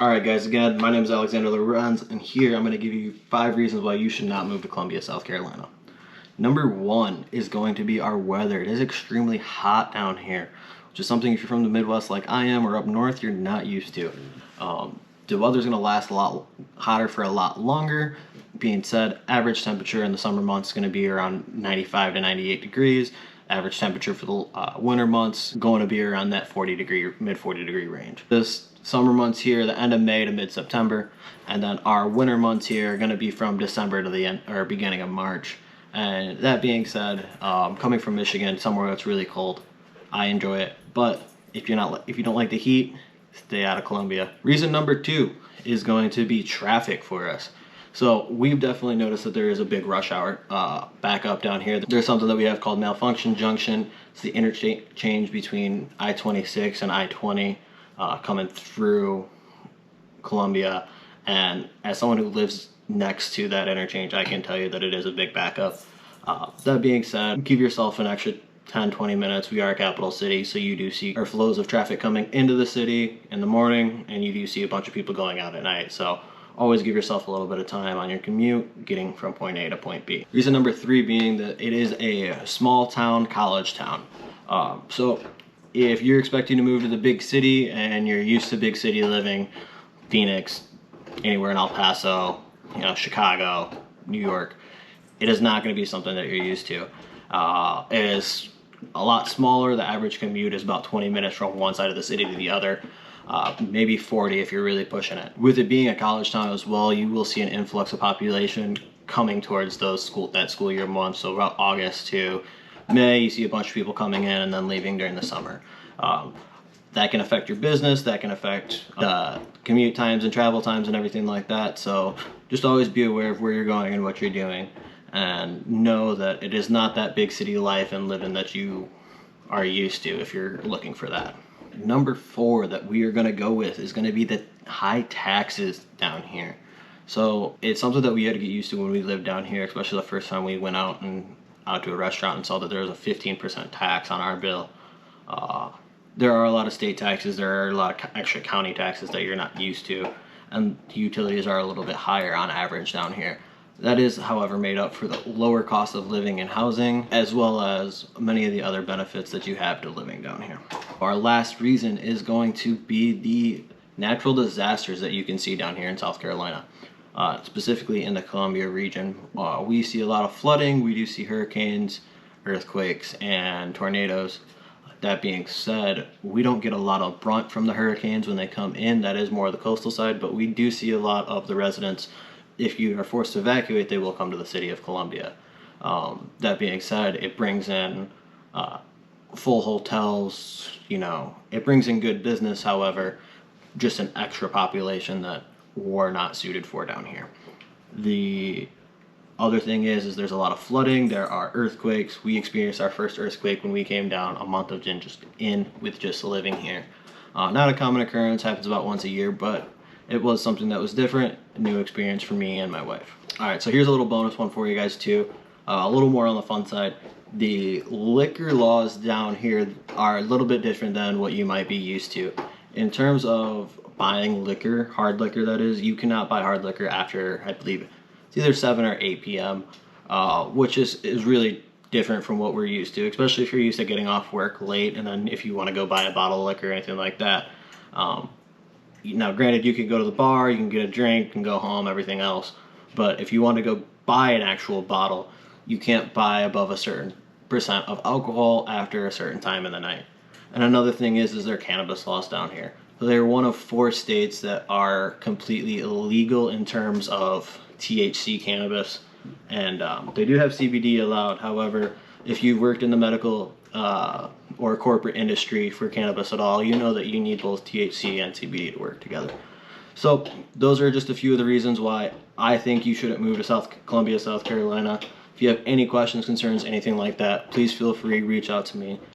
Alright guys, again, my name is Alexander.llorens, and here I'm going to give you 5 reasons why you should not move to Columbia, South Carolina. Number 1 is going to be our weather. It is extremely hot down here, which is something if you're from the Midwest like I am or up north, you're not used to. The weather's going to last a lot hotter for a lot longer. Being said, average temperature in the summer months is going to be around 95 to 98 degrees. Average temperature for the winter months going to be around that mid 40 degree range. This summer months here, the end of May to mid-September, and then our winter months here are going to be from December to the end or beginning of March. And that being said, coming from Michigan, somewhere that's really cold, I enjoy it. But if you don't like the heat, stay out of Columbia. Reason number 2 is going to be traffic for us. So we've definitely noticed that there is a big rush hour backup down here. There's something that we have called Malfunction Junction. It's the interchange between I-26 and I-20 coming through Columbia. And as someone who lives next to that interchange, I can tell you that it is a big backup. That being said, give yourself an extra 10-20 minutes. We are a capital city, so you do see our flows of traffic coming into the city in the morning, and you do see a bunch of people going out at night. So always give yourself a little bit of time on your commute getting from point A to point B. Reason number 3 being that it is a small town, college town. So if you're expecting to move to the big city and you're used to big city living, Phoenix, anywhere in El Paso, Chicago, New York, it is not going to be something that you're used to. It is a lot smaller. The average commute is about 20 minutes from one side of the city to the other. Maybe 40 if you're really pushing it. With it being a college town as well, you will see an influx of population coming towards that school year month. So about August to May, you see a bunch of people coming in and then leaving during the summer. That can affect your business, that can affect commute times and travel times and everything like that. So just always be aware of where you're going and what you're doing, and know that it is not that big city life and living that you are used to if you're looking for that. Number 4 that we are going to go with is going to be the high taxes down here. So it's something that we had to get used to when we lived down here, especially the first time we went out to a restaurant and saw that there was a 15% tax on our bill. There are a lot of state taxes, there are a lot of extra county taxes that you're not used to, and utilities are a little bit higher on average down here. That is, however, made up for the lower cost of living and housing, as well as many of the other benefits that you have to living down here. Our last reason is going to be the natural disasters that you can see down here in South Carolina, specifically in the Columbia region. We see a lot of flooding, we do see hurricanes, earthquakes, and tornadoes. That being said, we don't get a lot of brunt from the hurricanes when they come in. That is more of the coastal side, but we do see a lot of the residents. If you are forced to evacuate, they will come to the city of Columbia. That being said, it brings in full hotels, it brings in good business, however, just an extra population that we're not suited for down here. The other thing is there's a lot of flooding, there are earthquakes. We experienced our first earthquake when we came down a month of just living here. Not a common occurrence, happens about once a year, but it was something that was different, a new experience for me and my wife. Alright, so here's a little bonus one for you guys too. A little more on the fun side. The liquor laws down here are a little bit different than what you might be used to. In terms of buying liquor, hard liquor that is, you cannot buy hard liquor after, I believe, it's either 7 or 8 p.m., which is really different from what we're used to, especially if you're used to getting off work late, and then if you want to go buy a bottle of liquor or anything like that. Now, granted, you can go to the bar, you can get a drink, and go home, everything else. But if you want to go buy an actual bottle, you can't buy above a certain percent of alcohol after a certain time in the night. And another thing is there are cannabis laws down here. So they're one of 4 states that are completely illegal in terms of THC cannabis. And they do have CBD allowed. However, if you've worked in the medical or corporate industry for cannabis at all, you know that you need both THC and CBD to work together. So those are just a few of the reasons why I think you shouldn't move to Columbia, South Carolina. If you have any questions, concerns, anything like that, please feel free to reach out to me.